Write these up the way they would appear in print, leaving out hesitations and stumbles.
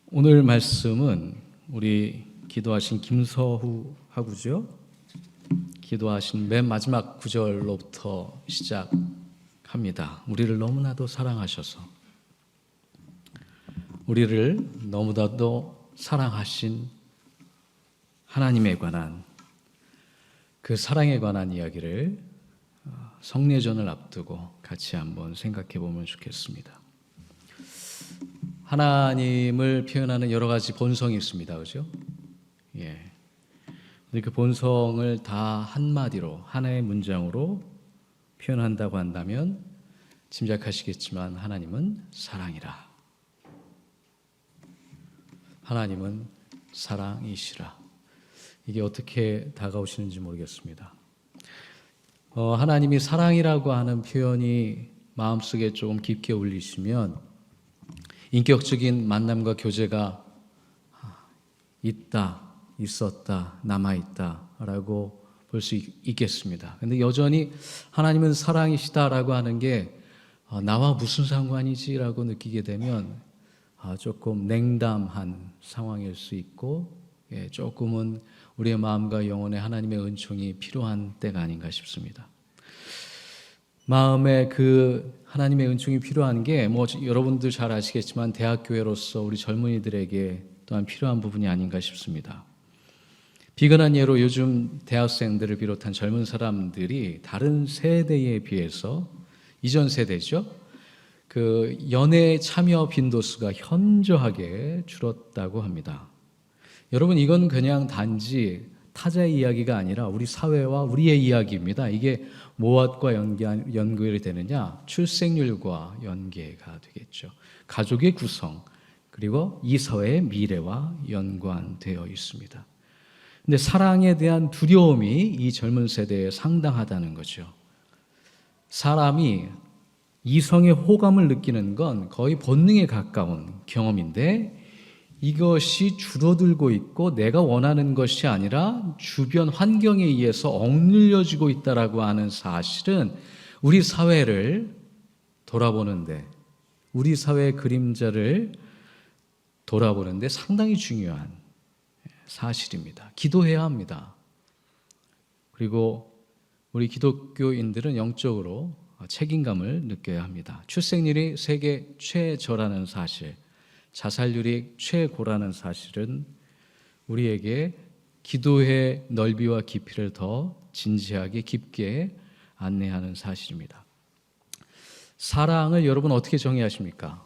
오늘 말씀은 우리 기도하신 김서후 하구죠. 기도하신 맨 마지막 구절로부터 시작합니다. 우리를 너무나도 사랑하셔서 우리를 너무나도 사랑하신 하나님에 관한 그 사랑에 관한 이야기를 성례전을 앞두고 같이 한번 생각해 보면 좋겠습니다. 하나님을 표현하는 여러 가지 본성이 있습니다. 그렇죠? 예. 그 본성을 다 한마디로 하나의 문장으로 표현한다고 한다면 짐작하시겠지만 하나님은 사랑이라. 하나님은 사랑이시라. 이게 어떻게 다가오시는지 모르겠습니다. 하나님이 사랑이라고 하는 표현이 마음속에 조금 깊게 울리시면 인격적인 만남과 교제가 있다, 있었다, 남아있다라고 볼 수 있겠습니다. 그런데 여전히 하나님은 사랑이시다라고 하는 게 나와 무슨 상관이지라고 느끼게 되면 조금 냉담한 상황일 수 있고 조금은 우리의 마음과 영혼에 하나님의 은총이 필요한 때가 아닌가 싶습니다. 마음에 그 하나님의 은총이 필요한 게 여러분들 잘 아시겠지만 대학교회로서 우리 젊은이들에게 또한 필요한 부분이 아닌가 싶습니다. 비근한 예로 요즘 대학생들을 비롯한 젊은 사람들이 다른 세대에 비해서 이전 세대죠. 그 연애 참여 빈도수가 현저하게 줄었다고 합니다. 여러분 이건 그냥 단지 타자의 이야기가 아니라 우리 사회와 우리의 이야기입니다. 이게 무엇과 연결이 되느냐? 출생률과 연계가 되겠죠. 가족의 구성 그리고 이 사회의 미래와 연관되어 있습니다. 근데 사랑에 대한 두려움이 이 젊은 세대에 상당하다는 거죠. 사람이 이성의 호감을 느끼는 건 거의 본능에 가까운 경험인데 이것이 줄어들고 있고 내가 원하는 것이 아니라 주변 환경에 의해서 억눌려지고 있다라고 하는 사실은 우리 사회를 돌아보는데 우리 사회의 그림자를 돌아보는데 상당히 중요한 사실입니다. 기도해야 합니다. 그리고 우리 기독교인들은 영적으로 책임감을 느껴야 합니다. 출생률이 세계 최저라는 사실, 자살률이 최고라는 사실은 우리에게 기도의 넓이와 깊이를 더 진지하게 깊게 안내하는 사실입니다. 사랑을 여러분 어떻게 정의하십니까?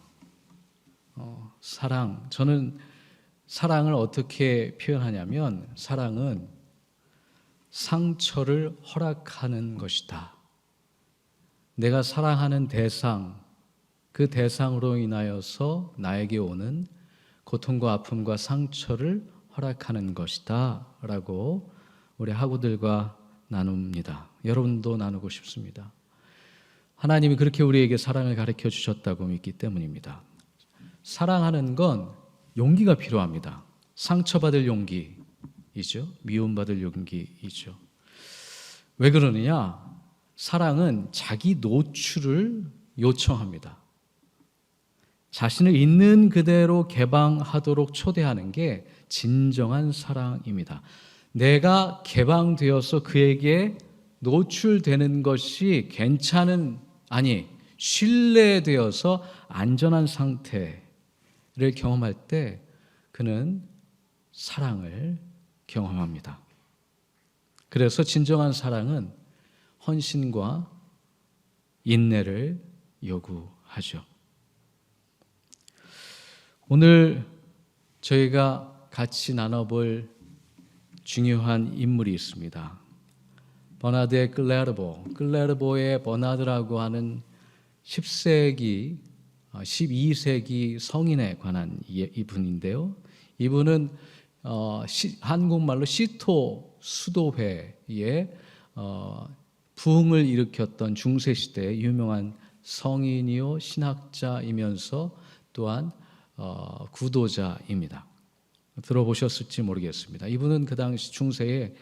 저는 사랑을 어떻게 표현하냐면 사랑은 상처를 허락하는 것이다. 내가 사랑하는 대상, 그 대상으로 인하여서 나에게 오는 고통과 아픔과 상처를 허락하는 것이다 라고 우리 학우들과 나눕니다. 여러분도 나누고 싶습니다. 하나님이 그렇게 우리에게 사랑을 가르쳐 주셨다고 믿기 때문입니다. 사랑하는 건 용기가 필요합니다. 상처받을 용기이죠. 미움받을 용기이죠. 왜 그러느냐? 사랑은 자기 노출을 요청합니다. 자신을 있는 그대로 개방하도록 초대하는 게 진정한 사랑입니다. 내가 개방되어서 그에게 노출되는 것이 신뢰되어서 안전한 상태를 경험할 때 그는 사랑을 경험합니다. 그래서 진정한 사랑은 헌신과 인내를 요구하죠. 오늘 저희가 같이 나눠볼 중요한 인물이 있습니다. 버나드의 클레르보의 버나드라고 하는 10세기, 12세기 성인에 관한 이분인데요. 이분은 한국말로 시토 수도회의 부흥을 일으켰던 중세시대의 유명한 성인이요 신학자이면서 또한 구도자입니다. 들어보셨을지 모르겠습니다. 이분은 그 당시 중세에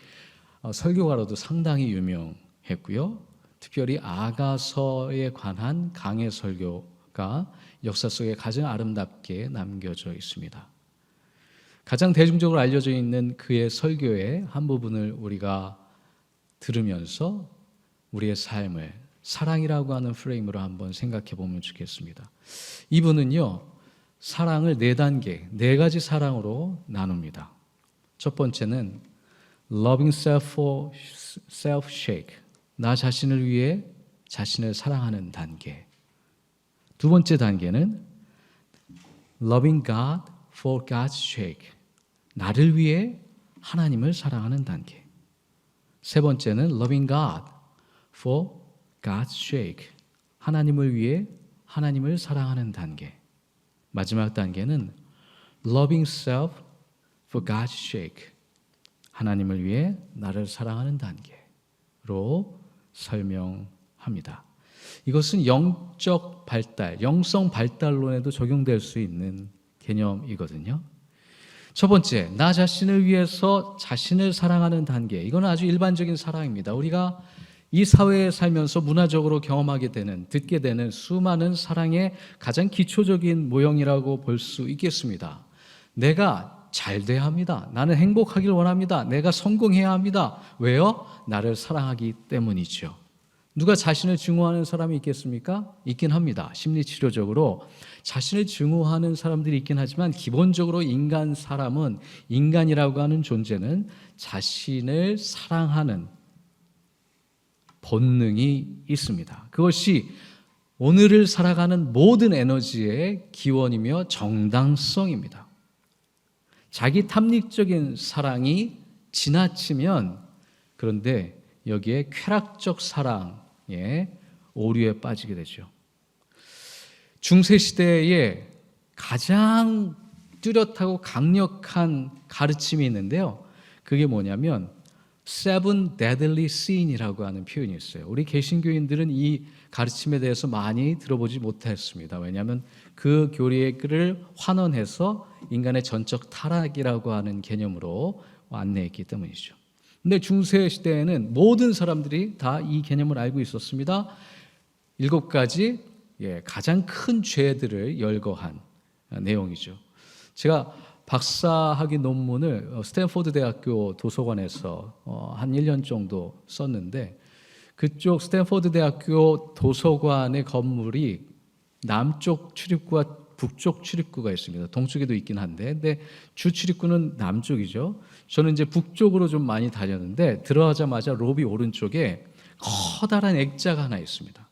설교가로도 상당히 유명했고요. 특별히 아가서에 관한 강해 설교가 역사 속에 가장 아름답게 남겨져 있습니다. 가장 대중적으로 알려져 있는 그의 설교의 한 부분을 우리가 들으면서 우리의 삶을 사랑이라고 하는 프레임으로 한번 생각해 보면 좋겠습니다. 이분은요, 사랑을 4단계, 4가지 사랑으로 나눕니다. 첫 번째는 loving self for self sake, 나 자신을 위해 자신을 사랑하는 단계. 두 번째 단계는 loving God for God's sake, 나를 위해 하나님을 사랑하는 단계. 세 번째는 loving God for God's sake, 하나님을 위해 하나님을 사랑하는 단계. 마지막 단계는 loving self for God's sake, 하나님을 위해 나를 사랑하는 단계로 설명합니다. 이것은 영적 발달, 영성 발달론에도 적용될 수 있는 개념이거든요. 첫 번째, 나 자신을 위해서 자신을 사랑하는 단계. 이건 아주 일반적인 사랑입니다. 우리가 이 사회에 살면서 문화적으로 경험하게 되는, 듣게 되는 수많은 사랑의 가장 기초적인 모형이라고 볼 수 있겠습니다. 내가 잘 돼야 합니다. 나는 행복하길 원합니다. 내가 성공해야 합니다. 왜요? 나를 사랑하기 때문이죠. 누가 자신을 증오하는 사람이 있겠습니까? 있긴 합니다. 심리치료적으로 자신을 증오하는 사람들이 있긴 하지만 기본적으로 사람은, 인간이라고 하는 존재는 자신을 사랑하는 본능이 있습니다. 그것이 오늘을 살아가는 모든 에너지의 기원이며 정당성입니다. 자기 탐닉적인 사랑이 지나치면, 그런데 여기에 쾌락적 사랑의 오류에 빠지게 되죠. 중세시대에 가장 뚜렷하고 강력한 가르침이 있는데요. 그게 뭐냐면 Seven Deadly Sin이라고 하는 표현이 있어요. 우리 개신교인들은 이 가르침에 대해서 많이 들어보지 못했습니다. 왜냐하면 그 교리를 환원해서 인간의 전적 타락이라고 하는 개념으로 안내했기 때문이죠. 근데 중세시대에는 모든 사람들이 다 이 개념을 알고 있었습니다. 7가지 가장 큰 죄들을 열거한 내용이죠. 제가 박사학위 논문을 스탠포드 대학교 도서관에서 한 1년 정도 썼는데, 그쪽 스탠포드 대학교 도서관의 건물이 남쪽 출입구와 북쪽 출입구가 있습니다. 동쪽에도 있긴 한데, 근데 주 출입구는 남쪽이죠. 저는 이제 북쪽으로 좀 많이 다녔는데, 들어가자마자 로비 오른쪽에 커다란 액자가 하나 있습니다.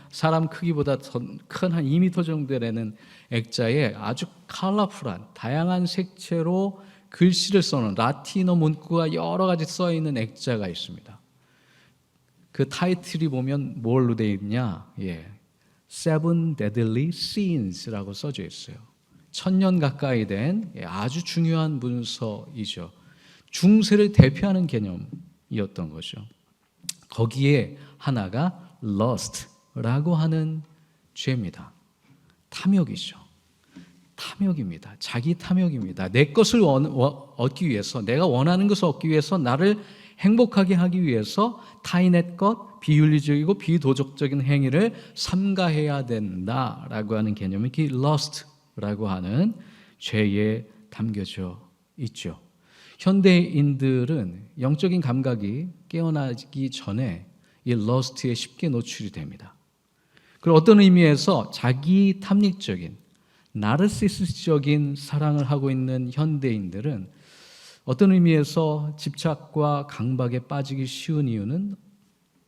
사람 크기보다 더 큰 한 2m 정도 되는 액자에 아주 컬러풀한 다양한 색채로 글씨를 써놓은 라틴어 문구가 여러 가지 써 있는 액자가 있습니다. 그 타이틀이 보면 뭘로 되어 있냐? Seven Deadly Sins라고 써져 있어요. 1000년 가까이 된 아주 중요한 문서이죠. 중세를 대표하는 개념이었던 거죠. 거기에 하나가 lust라고 하는 죄입니다. 탐욕이죠. 탐욕입니다. 자기 탐욕입니다. 내 것을 얻기 위해서, 내가 원하는 것을 얻기 위해서, 나를 행복하게 하기 위해서 타인의 것, 비윤리적이고 비도덕적인 행위를 삼가해야 된다라고 하는 개념이 lust라고 하는 죄에 담겨져 있죠. 현대인들은 영적인 감각이 깨어나기 전에 이 lust에 쉽게 노출이 됩니다. 그리고 어떤 의미에서 자기 탐닉적인 나르시시스적인 사랑을 하고 있는 현대인들은 어떤 의미에서 집착과 강박에 빠지기 쉬운 이유는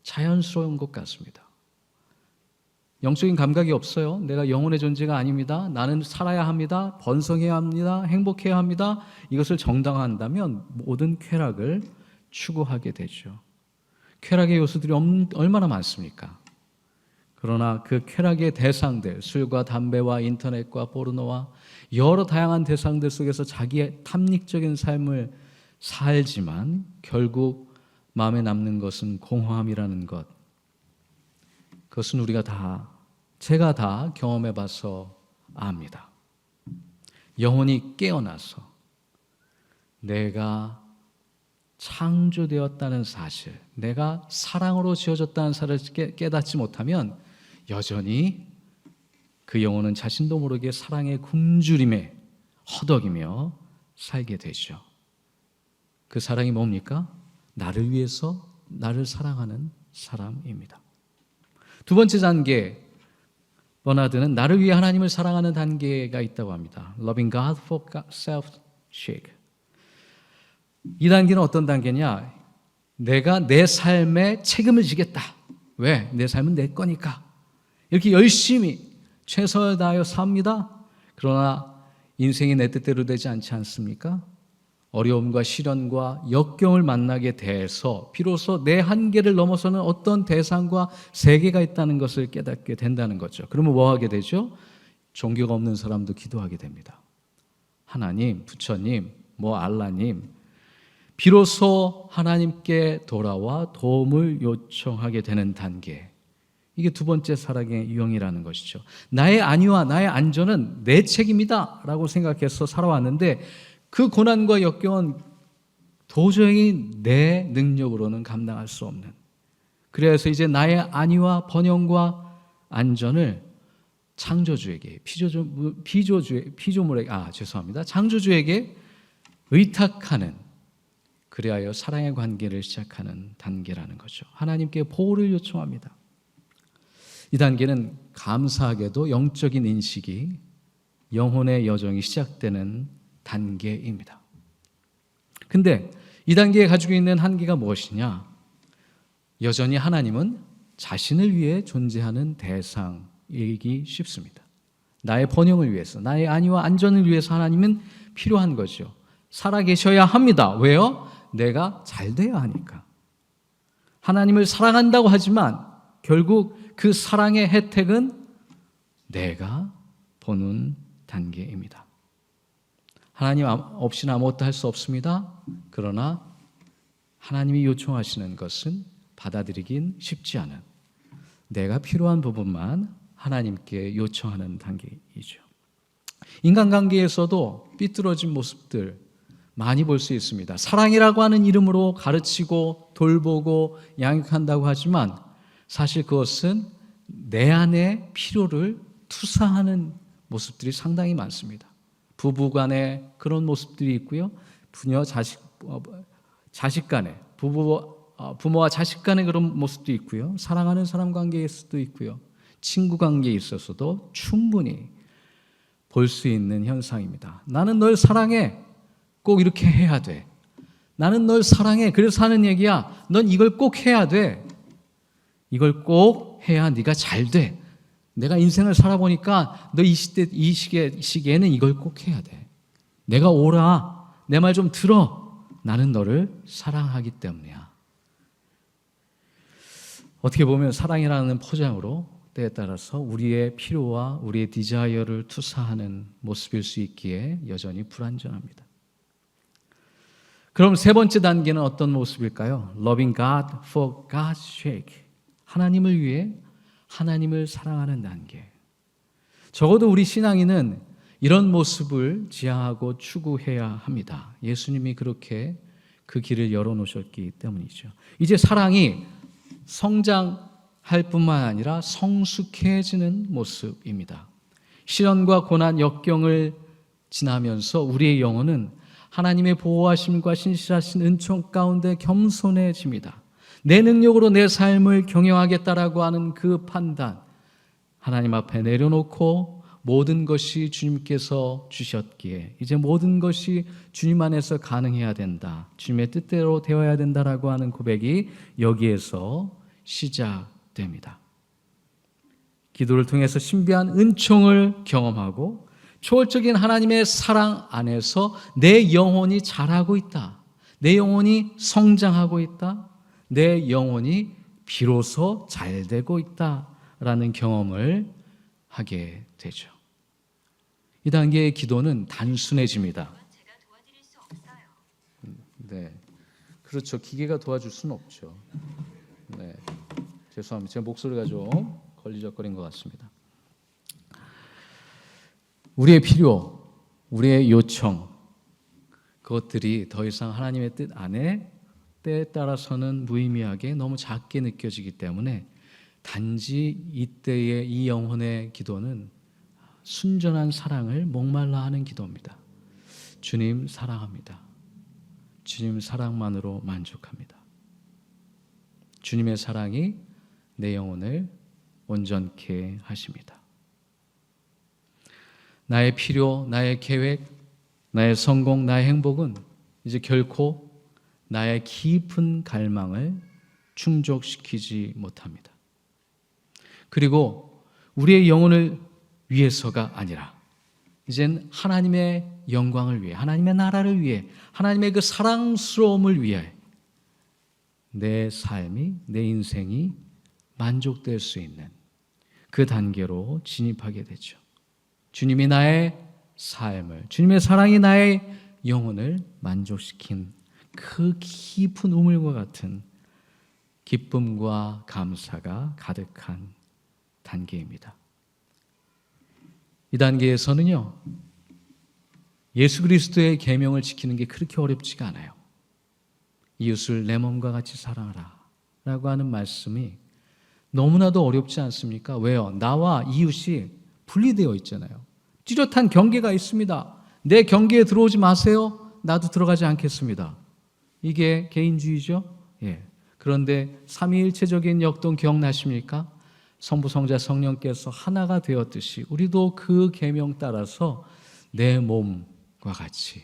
자연스러운 것 같습니다. 영적인 감각이 없어요. 내가 영혼의 존재가 아닙니다. 나는 살아야 합니다. 번성해야 합니다. 행복해야 합니다. 이것을 정당화한다면 모든 쾌락을 추구하게 되죠. 쾌락의 요소들이 얼마나 많습니까? 그러나 그 쾌락의 대상들, 술과 담배와 인터넷과 포르노와 여러 다양한 대상들 속에서 자기의 탐닉적인 삶을 살지만 결국 마음에 남는 것은 공허함이라는 것. 그것은 제가 다 경험해 봐서 압니다. 영혼이 깨어나서 내가 창조되었다는 사실, 내가 사랑으로 지어졌다는 사실을 깨닫지 못하면 여전히 그 영혼은 자신도 모르게 사랑의 굶주림에 허덕이며 살게 되죠. 그 사랑이 뭡니까? 나를 위해서 나를 사랑하는 사람입니다. 두 번째 단계, 버나드는 나를 위해 하나님을 사랑하는 단계가 있다고 합니다. Loving God for self's sake. 이 단계는 어떤 단계냐? 내가 내 삶에 책임을 지겠다. 왜? 내 삶은 내 거니까. 이렇게 열심히 최선을 다하여 삽니다. 그러나 인생이 내 뜻대로 되지 않지 않습니까? 어려움과 시련과 역경을 만나게 돼서 비로소 내 한계를 넘어서는 어떤 대상과 세계가 있다는 것을 깨닫게 된다는 거죠. 그러면 뭐 하게 되죠? 종교가 없는 사람도 기도하게 됩니다. 하나님, 부처님, 알라님, 비로소 하나님께 돌아와 도움을 요청하게 되는 단계. 이게 두 번째 사랑의 유형이라는 것이죠. 나의 안위와 나의 안전은 내 책임이다 라고 생각해서 살아왔는데 그 고난과 역경은 도저히 내 능력으로는 감당할 수 없는, 그래서 이제 나의 안위와 번영과 안전을 창조주에게, 창조주에게 의탁하는, 그리하여 사랑의 관계를 시작하는 단계라는 거죠. 하나님께 보호를 요청합니다. 이 단계는 감사하게도 영적인 인식이, 영혼의 여정이 시작되는 단계입니다. 근데 이 단계에 가지고 있는 한계가 무엇이냐? 여전히 하나님은 자신을 위해 존재하는 대상이기 쉽습니다. 나의 번영을 위해서, 나의 안위와 안전을 위해서 하나님은 필요한 거죠. 살아계셔야 합니다. 왜요? 내가 잘 돼야 하니까. 하나님을 사랑한다고 하지만 결국 그 사랑의 혜택은 내가 보는 단계입니다. 하나님 없이는 아무것도 할 수 없습니다. 그러나 하나님이 요청하시는 것은 받아들이긴 쉽지 않은, 내가 필요한 부분만 하나님께 요청하는 단계이죠. 인간관계에서도 삐뚤어진 모습들 많이 볼 수 있습니다. 사랑이라고 하는 이름으로 가르치고 돌보고 양육한다고 하지만 사실 그것은 내 안의 필요를 투사하는 모습들이 상당히 많습니다. 부부 간에 그런 모습들이 있고요. 자식 간에, 부모와 자식 간에 그런 모습도 있고요. 사랑하는 사람 관계에서도 있고요. 친구 관계에 있어서도 충분히 볼 수 있는 현상입니다. 나는 널 사랑해. 꼭 이렇게 해야 돼. 나는 널 사랑해. 그래서 하는 얘기야. 넌 이걸 꼭 해야 돼. 이걸 꼭 해야 네가 잘 돼. 내가 인생을 살아보니까 너 이 시기에는 이걸 꼭 해야 돼. 내가 오라. 내 말 좀 들어. 나는 너를 사랑하기 때문이야. 어떻게 보면 사랑이라는 포장으로 때에 따라서 우리의 필요와 우리의 디자이어를 투사하는 모습일 수 있기에 여전히 불완전합니다. 그럼 세 번째 단계는 어떤 모습일까요? Loving God for God's sake. 하나님을 위해 하나님을 사랑하는 단계. 적어도 우리 신앙인은 이런 모습을 지향하고 추구해야 합니다. 예수님이 그렇게 그 길을 열어놓으셨기 때문이죠. 이제 사랑이 성장할 뿐만 아니라 성숙해지는 모습입니다. 시련과 고난, 역경을 지나면서 우리의 영혼은 하나님의 보호하심과 신실하신 은총 가운데 겸손해집니다. 내 능력으로 내 삶을 경영하겠다라고 하는 그 판단, 하나님 앞에 내려놓고 모든 것이 주님께서 주셨기에 이제 모든 것이 주님 안에서 가능해야 된다, 주님의 뜻대로 되어야 된다라고 하는 고백이 여기에서 시작됩니다. 기도를 통해서 신비한 은총을 경험하고 초월적인 하나님의 사랑 안에서 내 영혼이 자라고 있다, 내 영혼이 성장하고 있다, 내 영혼이 비로소 잘 되고 있다라는 경험을 하게 되죠. 이 단계의 기도는 단순해집니다. 네, 그렇죠. 기계가 도와줄 수는 없죠. 네, 죄송합니다. 제 목소리가 좀 걸리적거린 것 같습니다. 우리의 필요, 우리의 요청, 그것들이 더 이상 하나님의 뜻 안에 때에 따라서는 무의미하게 너무 작게 느껴지기 때문에 단지 이때의 이 영혼의 기도는 순전한 사랑을 목말라 하는 기도입니다. 주님 사랑합니다. 주님 사랑만으로 만족합니다. 주님의 사랑이 내 영혼을 온전케 하십니다. 나의 필요, 나의 계획, 나의 성공, 나의 행복은 이제 결코 나의 깊은 갈망을 충족시키지 못합니다. 그리고 우리의 영혼을 위해서가 아니라 이젠 하나님의 영광을 위해, 하나님의 나라를 위해, 하나님의 그 사랑스러움을 위해 내 삶이, 내 인생이 만족될 수 있는 그 단계로 진입하게 되죠. 주님이 나의 삶을, 주님의 사랑이 나의 영혼을 만족시킨 그 깊은 우물과 같은 기쁨과 감사가 가득한 단계입니다. 이 단계에서는요, 예수 그리스도의 계명을 지키는 게 그렇게 어렵지가 않아요. 이웃을 내 몸과 같이 사랑하라 라고 하는 말씀이 너무나도 어렵지 않습니까? 왜요? 나와 이웃이 분리되어 있잖아요. 뚜렷한 경계가 있습니다. 내 경계에 들어오지 마세요. 나도 들어가지 않겠습니다. 이게 개인주의죠? 예. 그런데 삼위일체적인 역동 기억나십니까? 성부, 성자, 성령께서 하나가 되었듯이 우리도 그 계명 따라서 내 몸과 같이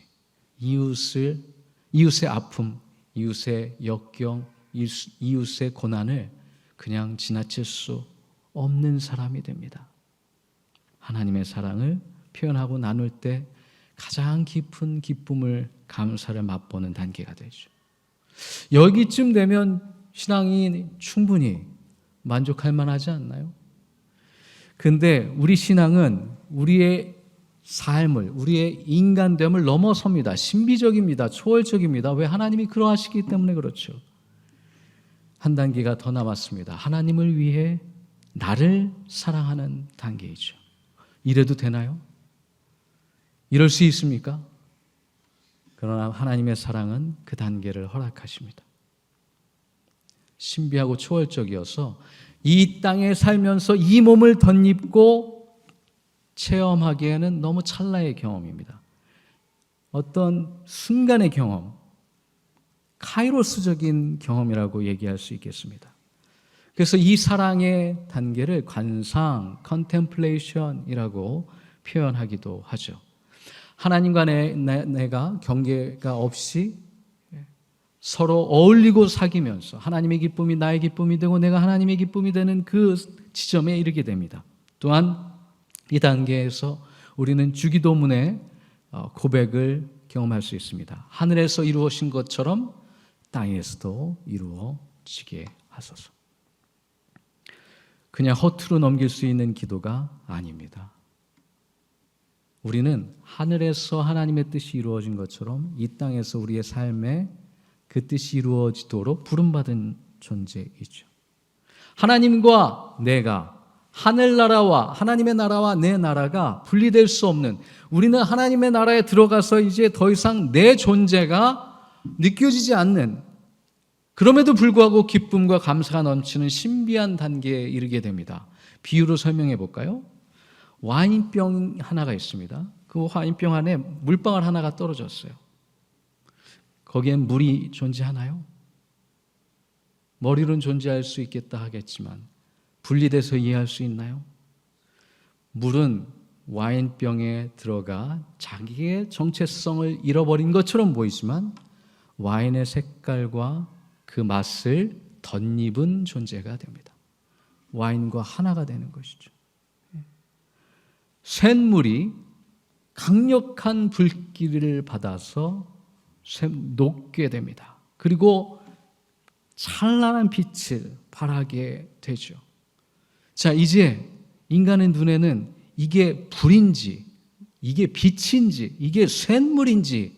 이웃의 아픔, 이웃의 역경, 이웃의 고난을 그냥 지나칠 수 없는 사람이 됩니다. 하나님의 사랑을 표현하고 나눌 때 가장 깊은 기쁨을, 감사를 맛보는 단계가 되죠. 여기쯤 되면 신앙이 충분히 만족할 만하지 않나요? 근데 우리 신앙은 우리의 삶을, 우리의 인간됨을 넘어섭니다. 신비적입니다. 초월적입니다. 왜? 하나님이 그러하시기 때문에 그렇죠. 한 단계가 더 남았습니다. 하나님을 위해 나를 사랑하는 단계이죠. 이래도 되나요? 이럴 수 있습니까? 그러나 하나님의 사랑은 그 단계를 허락하십니다. 신비하고 초월적이어서 이 땅에 살면서 이 몸을 덧입고 체험하기에는 너무 찰나의 경험입니다. 어떤 순간의 경험, 카이로스적인 경험이라고 얘기할 수 있겠습니다. 그래서 이 사랑의 단계를 관상, 컨템플레이션이라고 표현하기도 하죠. 하나님과 내가 경계가 없이 서로 어울리고 사귀면서 하나님의 기쁨이 나의 기쁨이 되고 내가 하나님의 기쁨이 되는 그 지점에 이르게 됩니다. 또한 이 단계에서 우리는 주기도문의 고백을 경험할 수 있습니다. 하늘에서 이루어진 것처럼 땅에서도 이루어지게 하소서. 그냥 허투루 넘길 수 있는 기도가 아닙니다. 우리는 하늘에서 하나님의 뜻이 이루어진 것처럼 이 땅에서 우리의 삶에 그 뜻이 이루어지도록 부름받은 존재이죠. 하나님과 내가, 하늘나라와 하나님의 나라와 내 나라가 분리될 수 없는, 우리는 하나님의 나라에 들어가서 이제 더 이상 내 존재가 느껴지지 않는, 그럼에도 불구하고 기쁨과 감사가 넘치는 신비한 단계에 이르게 됩니다. 비유로 설명해 볼까요? 와인병 하나가 있습니다. 그 와인병 안에 물방울 하나가 떨어졌어요. 거기엔 물이 존재하나요? 머리로는 존재할 수 있겠다 하겠지만 분리돼서 이해할 수 있나요? 물은 와인병에 들어가 자기의 정체성을 잃어버린 것처럼 보이지만 와인의 색깔과 그 맛을 덧입은 존재가 됩니다. 와인과 하나가 되는 것이죠. 샘물이 강력한 불길을 받아서 녹게 됩니다. 그리고 찬란한 빛을 발하게 되죠. 자, 이제 인간의 눈에는 이게 불인지, 이게 빛인지, 이게 샘물인지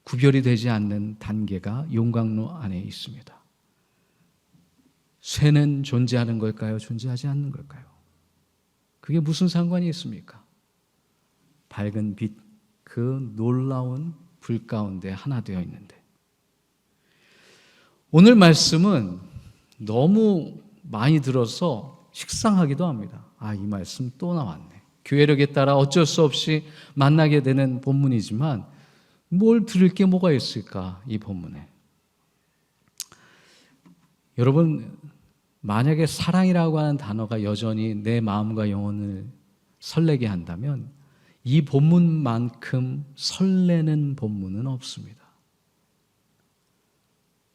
구별이 되지 않는 단계가 용광로 안에 있습니다. 쇠는 존재하는 걸까요? 존재하지 않는 걸까요? 그게 무슨 상관이 있습니까? 밝은 빛, 그 놀라운 불 가운데 하나 되어 있는데, 오늘 말씀은 너무 많이 들어서 식상하기도 합니다. 이 말씀 또 나왔네. 교회력에 따라 어쩔 수 없이 만나게 되는 본문이지만 뭘 들을 게 뭐가 있을까, 이 본문에. 여러분, 만약에 사랑이라고 하는 단어가 여전히 내 마음과 영혼을 설레게 한다면 이 본문만큼 설레는 본문은 없습니다.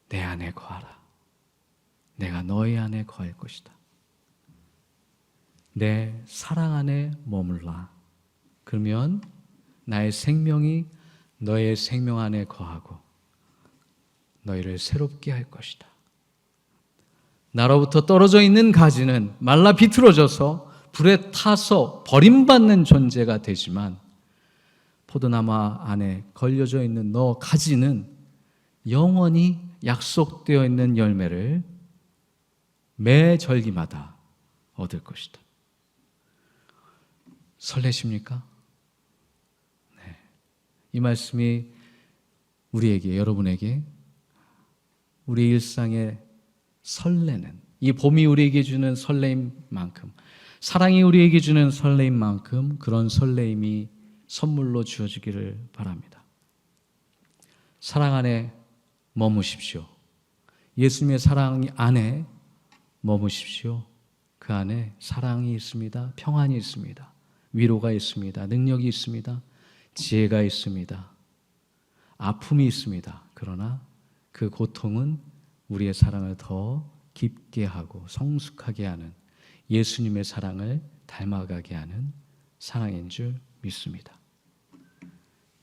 내 안에 거하라. 내가 너희 안에 거할 것이다. 내 사랑 안에 머물라. 그러면 나의 생명이 너의 생명 안에 거하고 너희를 새롭게 할 것이다. 나로부터 떨어져 있는 가지는 말라 비틀어져서 불에 타서 버림받는 존재가 되지만 포도나무 안에 걸려져 있는 너 가지는 영원히 약속되어 있는 열매를 매 절기마다 얻을 것이다. 설레십니까? 네. 이 말씀이 우리에게, 여러분에게 우리 일상에 설레는, 이 봄이 우리에게 주는 설레임만큼, 사랑이 우리에게 주는 설레임만큼 그런 설레임이 선물로 주어지기를 바랍니다. 사랑 안에 머무십시오. 예수님의 사랑 안에 머무십시오. 그 안에 사랑이 있습니다. 평안이 있습니다. 위로가 있습니다. 능력이 있습니다. 지혜가 있습니다. 아픔이 있습니다. 그러나 그 고통은 우리의 사랑을 더 깊게 하고 성숙하게 하는, 예수님의 사랑을 닮아가게 하는 사랑인 줄 믿습니다.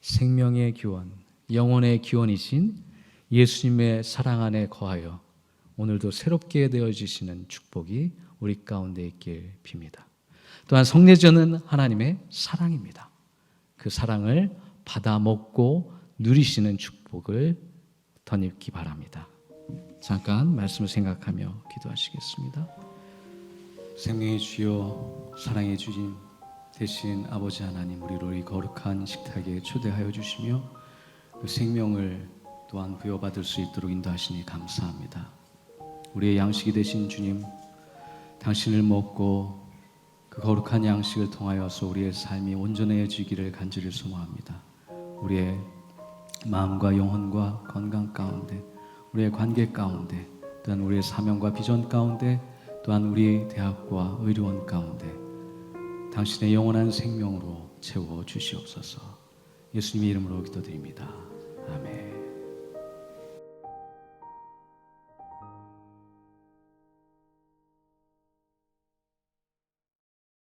생명의 기원, 영혼의 기원이신 예수님의 사랑 안에 거하여 오늘도 새롭게 되어지시는 축복이 우리 가운데 있길 빕니다. 또한 성례전은 하나님의 사랑입니다. 그 사랑을 받아 먹고 누리시는 축복을 덧입기 바랍니다. 잠깐 말씀을 생각하며 기도하시겠습니다. 생명의 주여, 사랑의 주님 대신 아버지 하나님, 우리를 이 거룩한 식탁에 초대하여 주시며 그 생명을 또한 부여받을 수 있도록 인도하시니 감사합니다. 우리의 양식이 되신 주님, 당신을 먹고 그 거룩한 양식을 통하여서 우리의 삶이 온전해지기를 간절히 소망합니다. 우리의 마음과 영혼과 건강 가운데, 우리의 관계 가운데, 또한 우리의 사명과 비전 가운데, 또한 우리 대학과 의료원 가운데 당신의 영원한 생명으로 채워 주시옵소서. 예수님의 이름으로 기도드립니다. 아멘.